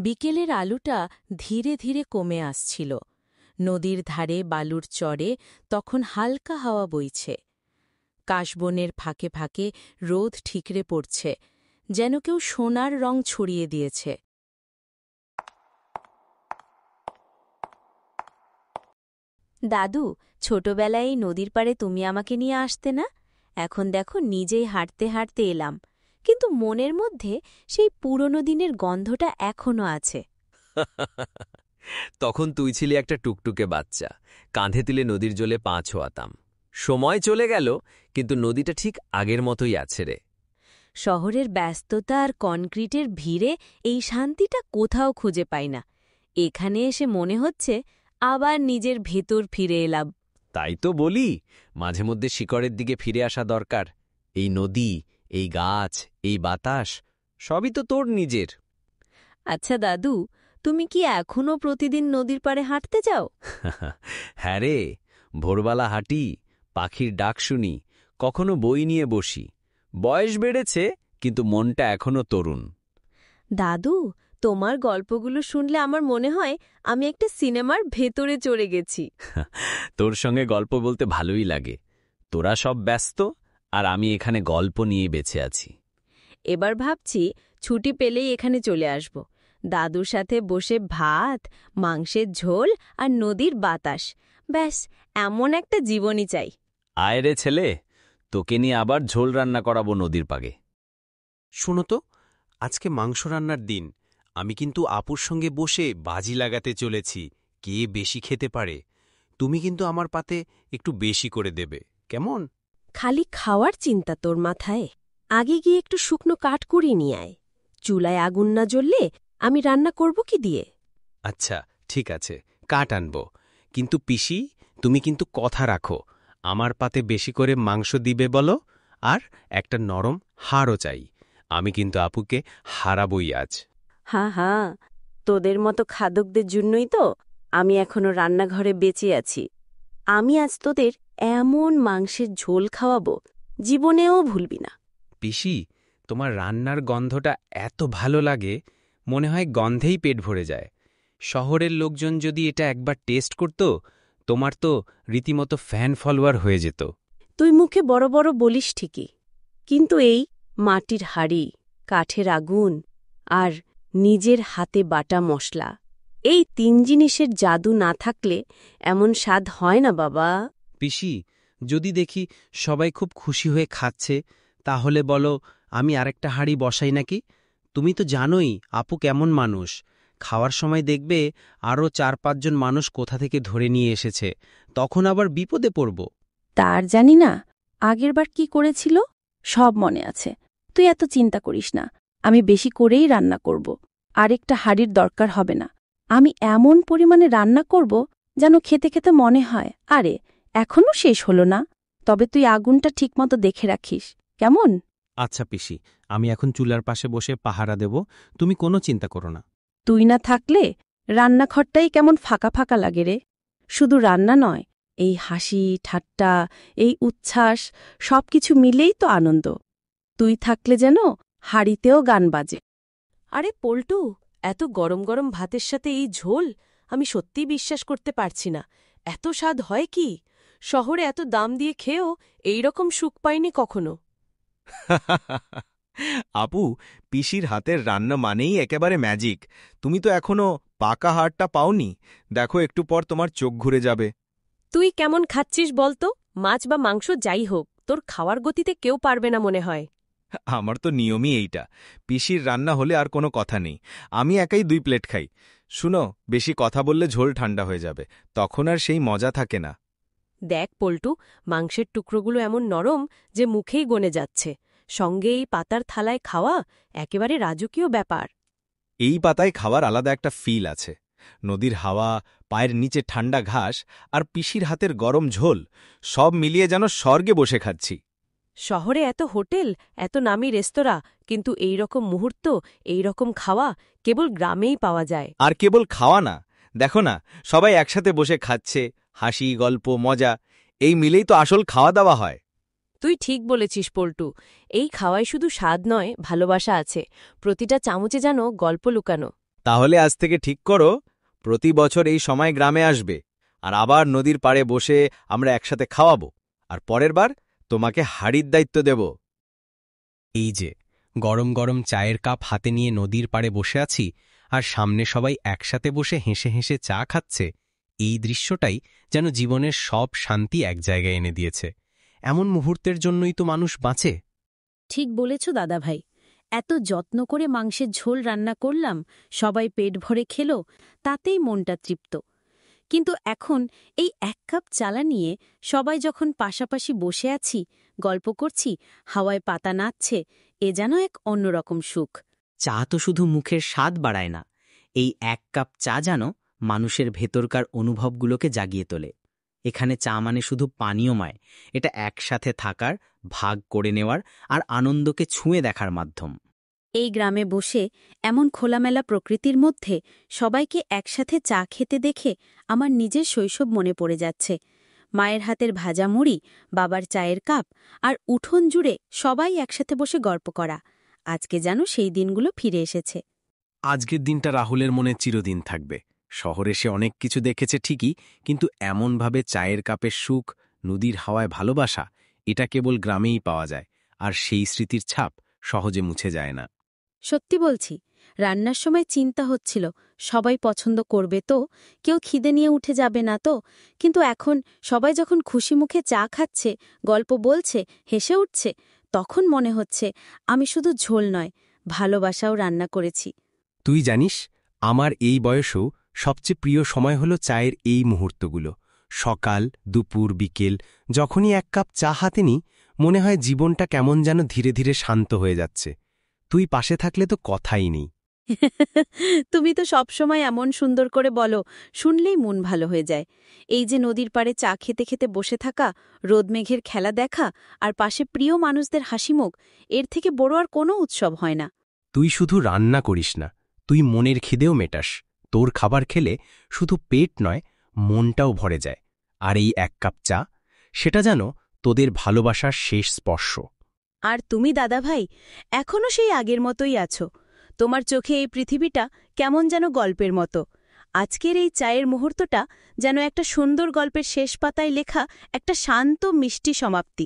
বিকেলের আলোটা ধীরে ধীরে কমে আসছিল। নদীর ধারে বালুর চরে তখন হালকা হাওয়া বইছে। কাশবনের ফাঁকে ফাঁকে রোদ ঠিকরে পড়ছে, যেন কেউ সোনার রং ছড়িয়ে দিয়েছে। দাদু, ছোটবেলায় এই নদীর পাড়ে তুমি আমাকে নিয়ে আসতে না? এখন দেখো নিজেই হাঁটতে হাঁটতে এলাম, কিন্তু মনের মধ্যে সেই পুরনো দিনের গন্ধটা এখনো আছে। তখন তুই ছিলি একটা টুকটুকে বাচ্চা, কাঁধে তুলে নদীর জলে পা ছোঁয়াতাম। সময় চলে গেল, কিন্তু নদীটা ঠিক আগের মতোই আছে রে। শহরের ব্যস্ততা আর কনক্রিটের ভিড়ে এই শান্তিটা কোথাও খুঁজে পাই না। এখানে এসে মনে হচ্ছে আবার নিজের ভেতর ফিরে এলাম। তাই তো বলি, মাঝে মধ্যে শিকড়ের দিকে ফিরে আসা দরকার। এই নদী, এই গাছ, এই বাতাস, সবই তো তোর নিজের। আচ্ছা দাদু, তুমি কি এখনো প্রতিদিন নদীর পাড়ে হাঁটতে যাও? হ্যাঁ রে, ভোরবেলা হাঁটি, পাখির ডাক শুনি, কখনো বই নিয়ে বসি। বয়স বেড়েছে, কিন্তু মনটা এখনো তরুণ। দাদু, তোমার গল্পগুলো শুনলে আমার মনে হয় আমি একটা সিনেমার ভেতরে চড়ে গেছি। তোর সঙ্গে গল্প বলতে ভালোই লাগে। তোরা সব ব্যস্ত, আর আমি এখানে গল্প নিয়ে বেঁচে আছি। এবার ভাবছি ছুটি পেলেই এখানে চলে আসব। দাদুর সাথে বসে ভাত, মাংসের ঝোল আর নদীর বাতাস, ব্যাস এমন একটা জীবনই চাই। আয় রে ছেলে, তোকে নিয়ে আবার ঝোল রান্না করাবো নদীর পাগে। শোনো তো, আজকে মাংস রান্নার দিন। আমি কিন্তু আপুর সঙ্গে বসে বাজি লাগাতে চলেছি, কে বেশি খেতে পারে। তুমি কিন্তু আমার পাতে একটু বেশি করে দেবে, কেমন? খালি খাওয়ার চিন্তা তোর মাথায়? আগে গিয়ে একটু শুকনো কাঠ কুড়িয়ে নিয়ে আয়। চুলায় আগুন না জ্বললে আমি রান্না করব কি দিয়ে? আচ্ছা, ঠিক আছে, কাঠ আনব। কিন্তু পিসি, তুমি কিন্তু কথা রাখো। আমার পাতে বেশি করে মাংস দিবে বলো, আর একটা নরম হাড়ও চাই। আমি কিন্তু আপুকে হারাবই আজ। হ্যাঁ, তোদের মতো খাদকদের জন্যই তো আমি এখনো রান্নাঘরে বেঁচে আছি। আমি আজ তোদের এমন মাংসের ঝোল খাওয়াবো, জীবনেও ভুলবি না। পিসি, তোমার রান্নার গন্ধটা এত ভালো লাগে, মনে হয় গন্ধেই পেট ভরে যায়। শহরের লোকজন যদি এটা একবার টেস্ট করত, তোমার তো রীতিমতো ফ্যান ফলোয়ার হয়ে যেত। তুই মুখে বড় বড় বলিস ঠিকই, কিন্তু এই মাটির হাঁড়ি, কাঠের আগুন আর নিজের হাতে বাটা মশলা, এই 3 জিনিসের জাদু না থাকলে এমন স্বাদ হয় না বাবা। পিসি, যদি দেখি সবাই খুব খুশি হয়ে খাচ্ছে, তাহলে বলো আমি আরেকটা হাঁড়ি বসাই নাকি? তুমি তো জানোই আপু কেমন মানুষ। খাওয়ার সময় দেখবে আরও 4-5 জন মানুষ কোথা থেকে ধরে নিয়ে এসেছে, তখন আবার বিপদে পড়ব। তার জানি না আগেরবার কি করেছিল, সব মনে আছে। তুই এত চিন্তা করিস না, আমি বেশি করেই রান্না করব। আরেকটা হাঁড়ির দরকার হবে না। আমি এমন পরিমাণে রান্না করব যেন খেতে খেতে মনে হয় আরে এখনও শেষ হলো না। তবে তুই আগুনটা ঠিকমতো দেখে রাখিস, কেমন? আচ্ছা পিসি, আমি এখন চুলার পাশে বসে পাহারা দেব, তুমি কোনো চিন্তা করো না। তুই না থাকলে রান্নাঘরটাই কেমন ফাঁকা ফাঁকা লাগে রে। শুধু রান্না নয়, এই হাসি ঠাট্টা, এই উচ্ছ্বাস, সবকিছু মিলেই তো আনন্দ। তুই থাকলে যেন হাড়িতেও গান বাজে। আরে পল্টু, এত গরম গরম ভাতের সাথে এই ঝোল, আমি সত্যিই বিশ্বাস করতে পারছি না। এত স্বাদ হয় কি? শহরে এত দাম দিয়ে খেয়েও এইরকম সুখ পাইনি কখনো। আপু, পিসির হাতের রান্না মানেই একেবারে ম্যাজিক। তুমি তো এখনো পাকা হাড়টা পাওনি। দেখো, একটু পর তোমার চোখ ঘুরে যাবে। তুই কেমন খাচ্ছিস বলতো? মাছ বা মাংস যাই হোক, তোর খাওয়ার গতিতে কেউ পারবে না মনে হয়। আমার তো নিয়মই এইটা। পিসির রান্না হলে আর কোনো কথা নেই, আমি একাই 2 প্লেট খাই। শুনো, বেশি কথা বললে ঝোল ঠান্ডা হয়ে যাবে, তখন আর সেই মজা থাকে না। দেখ পল্টু, মাংসের টুকরোগুলো এমন নরম যে মুখেই গনে যাচ্ছে। সঙ্গে এই পাতার থালায় খাওয়া একেবারে রাজকীয় ব্যাপার। এই পাতায় খাওয়ার আলাদা একটা ফিল আছে। নদীর হাওয়া, পায়ের নিচে ঠান্ডা ঘাস আর পিসির হাতের গরম ঝোল, সব মিলিয়ে যেন স্বর্গে বসে খাচ্ছি। শহরে এত হোটেল, এত নামি রেস্তোরাঁ, কিন্তু এই রকম মুহূর্ত, এই রকম খাওয়া কেবল গ্রামেই পাওয়া যায়। আর কেবল খাওয়া না, দেখো না, সবাই একসাথে বসে খাচ্ছে, হাসি গল্প মজা, এই মিলেই তো আসল খাওয়া দাওয়া হয়। তুই ঠিক বলেছিস পল্টু, এই খাওয়ায় শুধু স্বাদ নয়, ভালোবাসা আছে। প্রতিটা চামচে যেন গল্প লুকানো। তাহলে আজ থেকে ঠিক করো, প্রতি বছর এই সময় গ্রামে আসবে, আর আবার নদীর পাড়ে বসে আমরা একসাথে খাওয়াবো, আর পরের বার তোমাকে হাড়ির দায়িত্ব দেব। এই যে গরম গরম চায়ের কাপ হাতে নিয়ে নদীর পাড়ে বসে আছি, আর সামনে সবাই একসাথে বসে হেসে হেসে চা খাচ্ছে, এই দৃশ্যটাই যেন জীবনের সব শান্তি এক জায়গায় এনে দিয়েছে। এমন মুহূর্তের জন্যই তো মানুষ বাঁচে। ঠিক বলেছ দাদাভাই, এত যত্ন করে মাংসের ঝোল রান্না করলাম, সবাই পেট ভরে খেল, তাতেই মনটা তৃপ্ত। কিন্তু এখন এই 1 কাপ চালা নিয়ে সবাই যখন পাশাপাশি বসে আছি, গল্প করছি, হাওয়ায় পাতা নাচছে, এ যেন এক অন্যরকম সুখ। চা তো শুধু মুখের স্বাদ বাড়ায় না, এই 1 কাপ চা যেন মানুষের ভেতরকার অনুভবগুলোকে জাগিয়ে তোলে। এখানে চা মানে শুধু পানীয় নয়, এটা একসাথে থাকার, ভাগ করে নেওয়ার আর আনন্দকে ছুঁয়ে দেখার মাধ্যম। এই গ্রামে বসে এমন খোলামেলা প্রকৃতির মধ্যে সবাইকে একসাথে চা খেতে দেখে আমার নিজের শৈশব মনে পড়ে যাচ্ছে। মায়ের হাতের ভাজা মুড়ি, বাবার চায়ের কাপ, আর উঠোন জুড়ে সবাই একসাথে বসে গল্প করা। আজকে যেন সেই দিনগুলো ফিরে এসেছে। আজকের দিনটা রাহুলের মনে চিরদিন থাকবে। শহরে সে অনেক কিছু দেখেছে ঠিকই, কিন্তু এমনভাবে চায়ের কাপের সুখ, নদীর হাওয়ায় ভালোবাসা, এটা কেবল গ্রামেই পাওয়া যায়, আর সেই স্মৃতির ছাপ সহজে মুছে যায় না। সত্যি বলছি, রান্নার সময় চিন্তা হচ্ছিল সবাই পছন্দ করবে তো, কেউ খিদে নিয়ে উঠে যাবে না তো, কিন্তু এখন সবাই যখন খুশি মুখে চা খাচ্ছে, গল্প বলছে, হেসে উঠছে, তখন মনে হচ্ছে আমি শুধু ঝোল নয়, ভালোবাসাও রান্না করেছি। তুই জানিস, আমার এই বয়সেও সবচেয়ে প্রিয় সময় হলো চায়ের এই মুহূর্তগুলো। সকাল, দুপুর, বিকেল, যখনই 1 কাপ চা হাতে নিই, মনে হয় জীবনটা কেমন যেন ধীরে ধীরে শান্ত হয়ে যাচ্ছে। তুই পাশে থাকলে তো কথাই নেই। তুমি তো সবসময় এমন সুন্দর করে বলো, শুনলেই মন ভালো হয়ে যায়। এই যে নদীর পাড়ে চা খেতে খেতে বসে থাকা, রোদ মেঘের খেলা দেখা, আর পাশে প্রিয় মানুষদের হাসিমুখ, এর থেকে বড় আর কোনো উৎসব হয় না। তুই শুধু রান্না করিস না, তুই মনের খিদেও মেটাস। তোর খাবার খেলে শুধু পেট নয়, মনটাও ভরে যায়। আর এই 1 কাপ চা, সেটা যেন তোদের ভালোবাসার শেষ স্পর্শ। আর তুমি দাদাভাই, এখনও সেই আগের মতোই আছো। তোমার চোখে এই পৃথিবীটা কেমন যেন গল্পের মতো। আজকের এই চায়ের মুহূর্তটা যেন একটা সুন্দর গল্পের শেষ পাতায় লেখা একটা শান্ত মিষ্টি সমাপ্তি।